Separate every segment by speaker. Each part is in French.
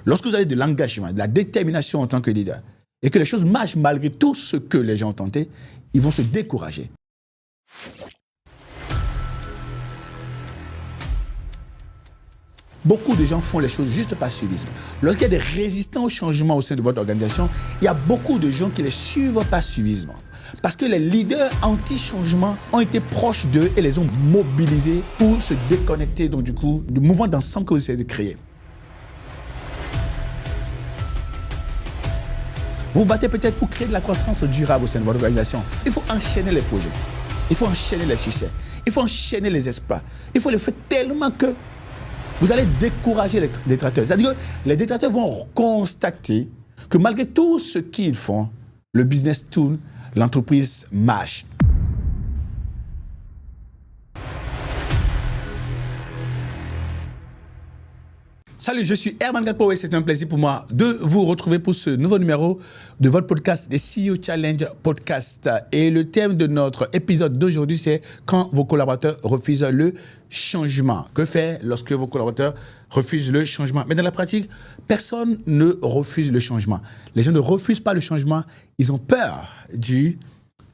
Speaker 1: lorsque vous avez de l'engagement, de la détermination en tant que leader, et que les choses marchent malgré tout ce que les gens ont tenté, ils vont se décourager. Beaucoup de gens font les choses juste par suivisme. Lorsqu'il y a des résistants au changement au sein de votre organisation, il y a beaucoup de gens qui les suivent par suivisme. Parce que les leaders anti-changement ont été proches d'eux et les ont mobilisés pour se déconnecter donc, du coup, du mouvement d'ensemble que vous essayez de créer. Vous vous battez peut-être pour créer de la croissance durable au sein de votre organisation. Il faut enchaîner les projets. Il faut enchaîner les succès. Il faut enchaîner les exploits. Il faut les faire tellement que vous allez décourager les détracteurs. C'est-à-dire que les détracteurs vont constater que malgré tout ce qu'ils font, le business tourne, l'entreprise marche. Salut, je suis Herman Gakpo et c'est un plaisir pour moi de vous retrouver pour ce nouveau numéro de votre podcast, des CEO Challenge Podcast. Et le thème de notre épisode d'aujourd'hui, c'est quand vos collaborateurs refusent le changement. Que faire lorsque vos collaborateurs refusent le changement? Mais dans la pratique, personne ne refuse le changement. Les gens ne refusent pas le changement, ils ont peur du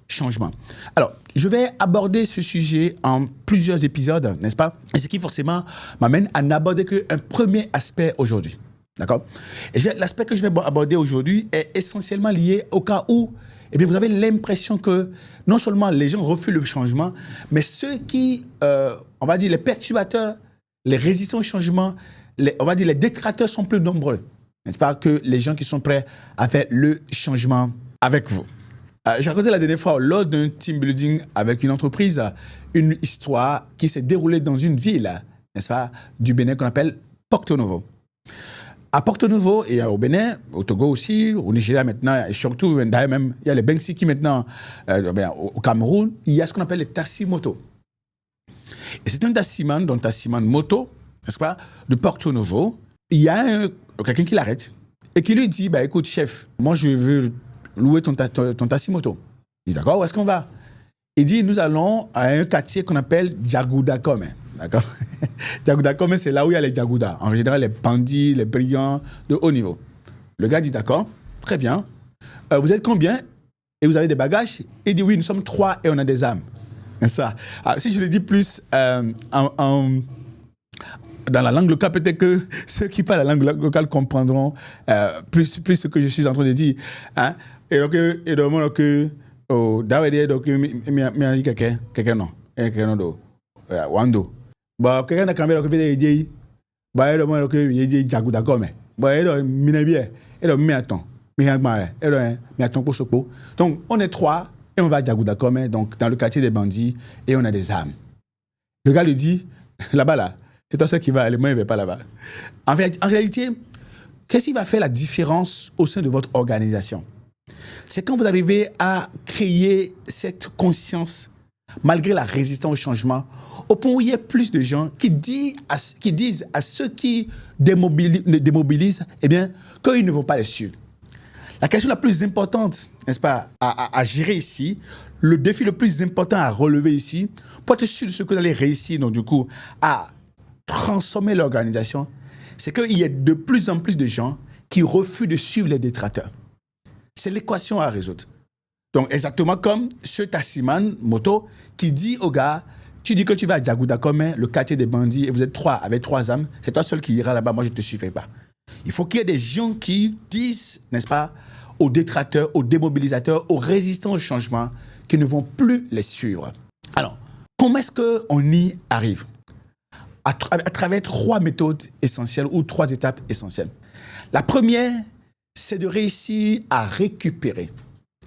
Speaker 1: changement. Alors, je vais aborder ce sujet en plusieurs épisodes, n'est-ce pas? Et ce qui forcément m'amène à n'aborder qu'un premier aspect aujourd'hui. D'accord? Et l'aspect que je vais aborder aujourd'hui est essentiellement lié au cas où vous avez l'impression que non seulement les gens refusent le changement, mais ceux qui, on va dire, les perturbateurs, les résistants au changement, on va dire les détracteurs sont plus nombreux, n'est-ce pas, que les gens qui sont prêts à faire le changement avec vous. J'ai raconté la dernière fois, lors d'un team building avec une entreprise, une histoire qui s'est déroulée dans une ville, n'est-ce pas, du Bénin qu'on appelle Porto Novo. À Porto Novo et au Bénin, au Togo aussi, au Nigeria maintenant, et surtout, d'ailleurs même, il y a les Banksy qui maintenant, au Cameroun, il y a ce qu'on appelle les taxi-motos. Et c'est un taximan, donc taximan moto, n'est-ce pas, de Porto Novo. Il y a quelqu'un qui l'arrête et qui lui dit, écoute chef, moi je veux louer ton taxi-moto. Il dit, d'accord, où est-ce qu'on va? Il dit, nous allons à un quartier qu'on appelle Djagouda Kome. D'accord? Djagouda Kome, c'est là où il y a les Djagouda. En général, les bandits, les brigands de haut niveau. Le gars dit, d'accord, très bien. Vous êtes combien? Et vous avez des bagages? Il dit, oui, nous sommes 3 et on a des armes. Ça. Alors, si je le dis plus dans la langue locale, peut-être que ceux qui parlent la langue locale comprendront plus ce que je suis en train de dire. Hein? Et donc, Dawede, donc, mi quelqu'un non. Quelqu'un non. Wando. Quelqu'un n'a quand même fait des idées. Donc, il Djagouda Kome. Donc, on est 3 et on va à Djagouda Kome, donc dans le quartier des bandits, et on a des armes. Le gars lui dit, là-bas, c'est toi seul qui va aller, moi je ne vais pas là-bas. En réalité, qu'est-ce qui va faire la différence au sein de votre organisation? C'est quand vous arrivez à créer cette conscience, malgré la résistance au changement, au point où il y a plus de gens qui disent à ceux qui démobilisent, qu'ils ne vont pas les suivre. La question la plus importante, n'est-ce pas, à gérer ici, le défi le plus important à relever ici, pour être sûr de ce que vous allez réussir, donc du coup, à transformer l'organisation, c'est qu'il y a de plus en plus de gens qui refusent de suivre les détracteurs. C'est l'équation à résoudre. Donc, exactement comme ce taximan moto qui dit au gars, tu dis que tu vas à Djagouda Kome, le quartier des bandits, et vous êtes 3 avec 3 âmes, c'est toi seul qui ira là-bas, moi je ne te suivrai pas. Il faut qu'il y ait des gens qui disent, n'est-ce pas, aux détracteurs, aux démobilisateurs, aux résistants au changement, qui ne vont plus les suivre. Alors, comment est-ce qu'on y arrive? À travers 3 méthodes essentielles ou 3 étapes essentielles. La première, c'est de réussir à récupérer.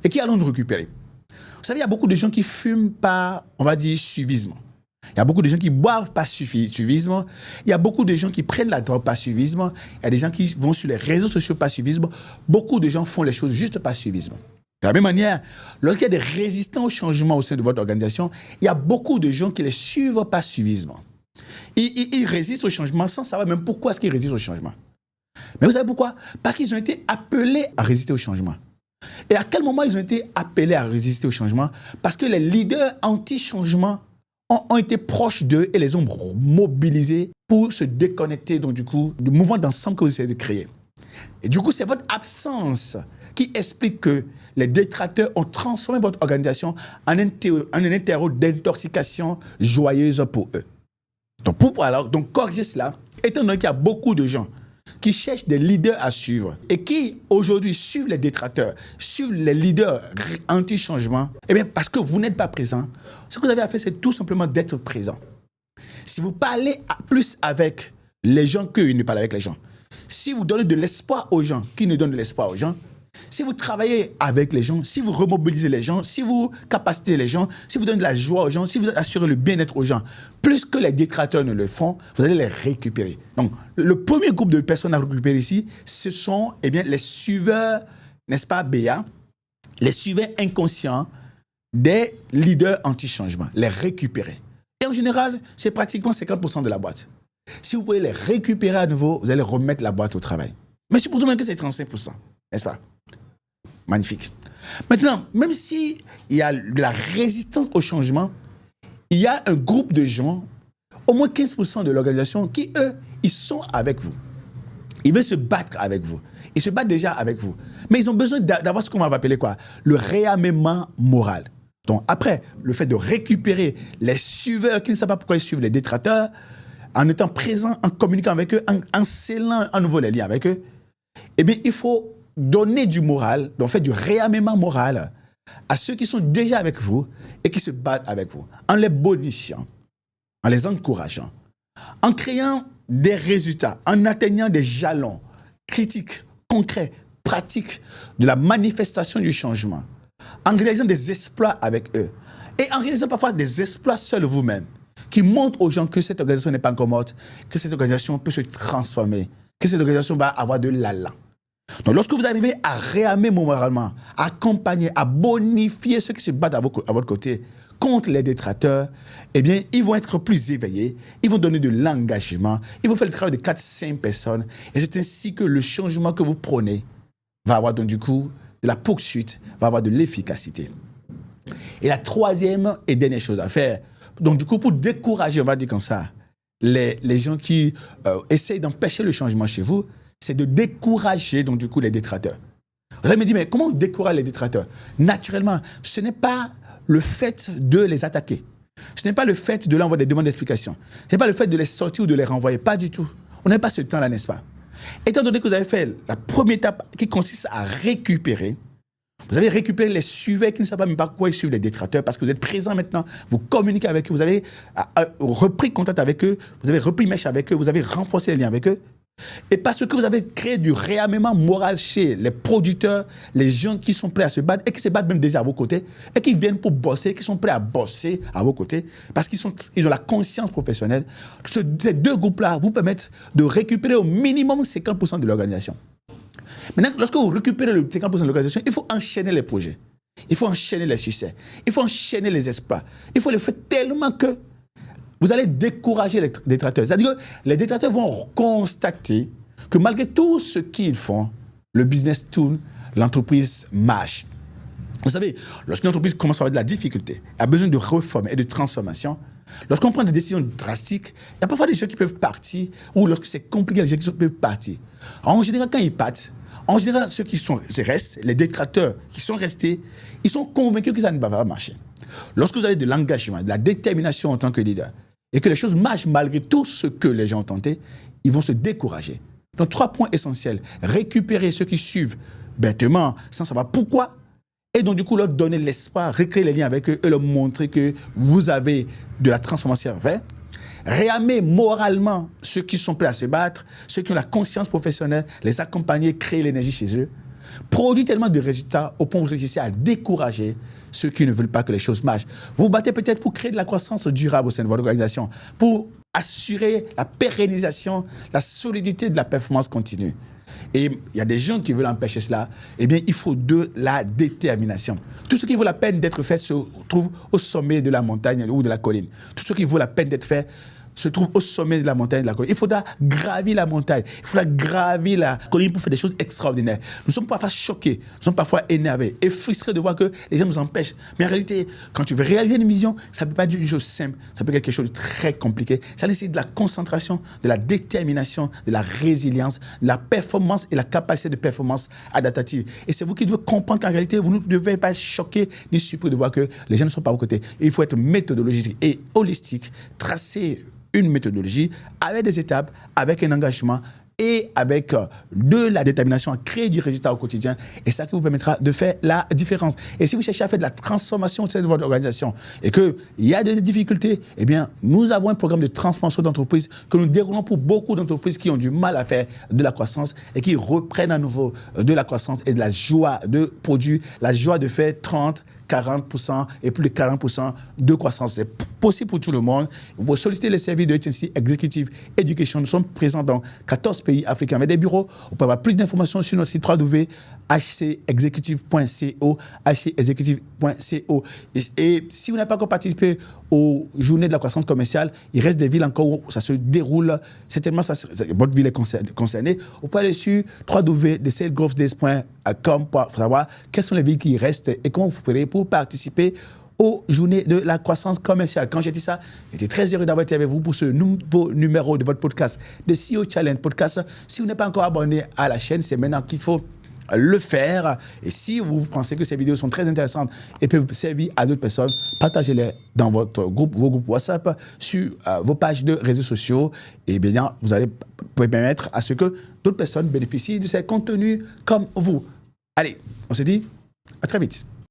Speaker 1: Et qui allons-nous récupérer? Vous savez, il y a beaucoup de gens qui fument par, on va dire, suivisme. Il y a beaucoup de gens qui boivent par suivisme. Il y a beaucoup de gens qui prennent la drogue par suivisme. Il y a des gens qui vont sur les réseaux sociaux par suivisme. Beaucoup de gens font les choses juste par suivisme. De la même manière, lorsqu'il y a des résistants au changement au sein de votre organisation, il y a beaucoup de gens qui les suivent par suivisme. Ils résistent au changement sans savoir même pourquoi est-ce qu'ils résistent au changement. Mais vous savez pourquoi? Parce qu'ils ont été appelés à résister au changement. Et à quel moment ils ont été appelés à résister au changement? Parce que les leaders anti-changement ont été proches d'eux et les ont mobilisés pour se déconnecter donc, du coup, du mouvement d'ensemble que vous essayez de créer. Et du coup, c'est votre absence qui explique que les détracteurs ont transformé votre organisation en un terreau d'intoxication joyeuse pour eux. Donc, corriger cela, étant donné qu'il y a beaucoup de gens qui cherchent des leaders à suivre et qui, aujourd'hui, suivent les détracteurs, suivent les leaders anti-changement, eh bien, parce que vous n'êtes pas présent, ce que vous avez à faire, c'est tout simplement d'être présent. Si vous parlez plus avec les gens qu'ils ne parlent avec les gens, si vous donnez de l'espoir aux gens qui ne donnent de l'espoir aux gens, si vous travaillez avec les gens, si vous remobilisez les gens, si vous capacitez les gens, si vous donnez de la joie aux gens, si vous assurez le bien-être aux gens, plus que les détracteurs ne le font, vous allez les récupérer. Donc, le premier groupe de personnes à récupérer ici, ce sont les suiveurs, n'est-ce pas, Béa, les suiveurs inconscients des leaders anti-changement, les récupérer. Et en général, c'est pratiquement 50% de la boîte. Si vous pouvez les récupérer à nouveau, vous allez remettre la boîte au travail. Mais supposons même que c'est 35%, n'est-ce pas? Magnifique. Maintenant, même s'il y a de la résistance au changement, il y a un groupe de gens, au moins 15% de l'organisation, qui, eux, ils sont avec vous. Ils veulent se battre avec vous. Ils se battent déjà avec vous. Mais ils ont besoin d'avoir ce qu'on va appeler quoi? Le réarmement moral. Donc après, le fait de récupérer les suiveurs qui ne savent pas pourquoi ils suivent les détracteurs, en étant présent, en communiquant avec eux, en scellant à nouveau les liens avec eux, eh bien, il faut donner du moral, donc faire du réarmement moral à ceux qui sont déjà avec vous et qui se battent avec vous, en les bonifiant, en les encourageant, en créant des résultats, en atteignant des jalons critiques, concrets, pratiques de la manifestation du changement, en réalisant des exploits avec eux et en réalisant parfois des exploits seuls vous-même qui montrent aux gens que cette organisation n'est pas encore morte, que cette organisation peut se transformer, que cette organisation va avoir de l'allant. Donc, lorsque vous arrivez à réarmer moralement, à accompagner, à bonifier ceux qui se battent à votre côté contre les détracteurs, eh bien, ils vont être plus éveillés, ils vont donner de l'engagement, ils vont faire le travail de 4-5 personnes. Et c'est ainsi que le changement que vous prenez va avoir donc du coup de la poursuite, va avoir de l'efficacité. Et la troisième et dernière chose à faire, donc du coup, pour décourager, on va dire comme ça, les gens qui essayent d'empêcher le changement chez vous, c'est de décourager donc du coup les détracteurs. Vous allez me dire, mais comment on décourage les détracteurs? Naturellement, ce n'est pas le fait de les attaquer. Ce n'est pas le fait de leur envoyer des demandes d'explication. Ce n'est pas le fait de les sortir ou de les renvoyer. Pas du tout. On n'a pas ce temps-là, n'est-ce pas? Étant donné que vous avez fait la première étape qui consiste à récupérer, vous avez récupéré les suiveurs qui ne savent pas même pas pourquoi ils suivent les détracteurs parce que vous êtes présent maintenant, vous communiquez avec eux, vous avez repris contact avec eux, vous avez repris mèche avec eux, vous avez renforcé les liens avec eux. Et parce que vous avez créé du réarmement moral chez les producteurs, les gens qui sont prêts à se battre et qui se battent même déjà à vos côtés et qui viennent pour bosser, qui sont prêts à bosser à vos côtés parce qu'ils ont la conscience professionnelle. Ces deux groupes-là vous permettent de récupérer au minimum 50% de l'organisation. Maintenant, lorsque vous récupérez le 50% de l'organisation, il faut enchaîner les projets. Il faut enchaîner les succès. Il faut enchaîner les exploits. Il faut le faire tellement que vous allez décourager les détracteurs. C'est-à-dire que les détracteurs vont constater que malgré tout ce qu'ils font, le business tourne, l'entreprise marche. Vous savez, lorsqu'une entreprise commence à avoir de la difficulté, a besoin de réforme et de transformation, lorsqu'on prend des décisions drastiques, il y a parfois des gens qui peuvent partir, ou lorsque c'est compliqué, les gens qui peuvent partir. En général, quand ils partent, en général, ceux qui restent, les détracteurs qui sont restés, ils sont convaincus que ça ne va pas marcher. Lorsque vous avez de l'engagement, de la détermination en tant que leader, et que les choses marchent malgré tout ce que les gens ont tenté, ils vont se décourager. Donc, 3 points essentiels. Récupérer ceux qui suivent bêtement, sans savoir pourquoi, et donc, du coup, leur donner l'espoir, recréer les liens avec eux et leur montrer que vous avez de la transformation à faire. Réarmer moralement ceux qui sont prêts à se battre, ceux qui ont la conscience professionnelle, les accompagner, créer l'énergie chez eux. Produit tellement de résultats au point où vous réussissez à décourager ceux qui ne veulent pas que les choses marchent. Vous vous battez peut-être pour créer de la croissance durable au sein de votre organisation, pour assurer la pérennisation, la solidité de la performance continue. Et il y a des gens qui veulent empêcher cela. Eh bien, il faut de la détermination. Tout ce qui vaut la peine d'être fait se trouve au sommet de la montagne ou de la colline. Tout ce qui vaut la peine d'être fait se trouve au sommet de la montagne de la colline. Il faudra gravir la montagne, il faudra gravir la colline pour faire des choses extraordinaires. Nous sommes parfois choqués, nous sommes parfois énervés et frustrés de voir que les gens nous empêchent. Mais en réalité, quand tu veux réaliser une vision, ça ne peut pas être une chose simple, ça peut être quelque chose de très compliqué. Ça nécessite de la concentration, de la détermination, de la résilience, de la performance et la capacité de performance adaptative. Et c'est vous qui devez comprendre qu'en réalité, vous ne devez pas être choqués ni surpris de voir que les gens ne sont pas à vos côtés. Et il faut être méthodologique et holistique, tracer une méthodologie avec des étapes, avec un engagement et avec de la détermination à créer du résultat au quotidien. Et ça qui vous permettra de faire la différence. Et si vous cherchez à faire de la transformation au sein de votre organisation et qu'il y a des difficultés, eh bien, nous avons un programme de transformation d'entreprise que nous déroulons pour beaucoup d'entreprises qui ont du mal à faire de la croissance et qui reprennent à nouveau de la croissance et de la joie de produire, la joie de faire 30, 40% et plus de 40% de croissance. C'est possible pour tout le monde. Vous pouvez solliciter les services de HNC Executive Education. Nous sommes présents dans 14 pays africains avec des bureaux. Vous pouvez avoir plus d'informations sur notre site www.hcexecutive.co, hcexecutive.co. Et si vous n'avez pas encore participé aux journées de la croissance commerciale, il reste des villes encore où ça se déroule. Certainement, votre ville est concernée. Vous pouvez aller sur www.salesgrowthdays.com pour savoir quelles sont les villes qui restent et comment vous ferez pour participer aux journées de la croissance commerciale. Quand j'ai dit ça, j'étais très heureux d'avoir été avec vous pour ce nouveau numéro de votre podcast, de CEO Challenge Podcast. Si vous n'êtes pas encore abonné à la chaîne, c'est maintenant qu'il faut le faire. Et si vous pensez que ces vidéos sont très intéressantes et peuvent servir à d'autres personnes, partagez-les dans votre groupe, vos groupes WhatsApp, sur vos pages de réseaux sociaux. Et bien, vous allez permettre à ce que d'autres personnes bénéficient de ces contenus comme vous. Allez, on se dit à très vite.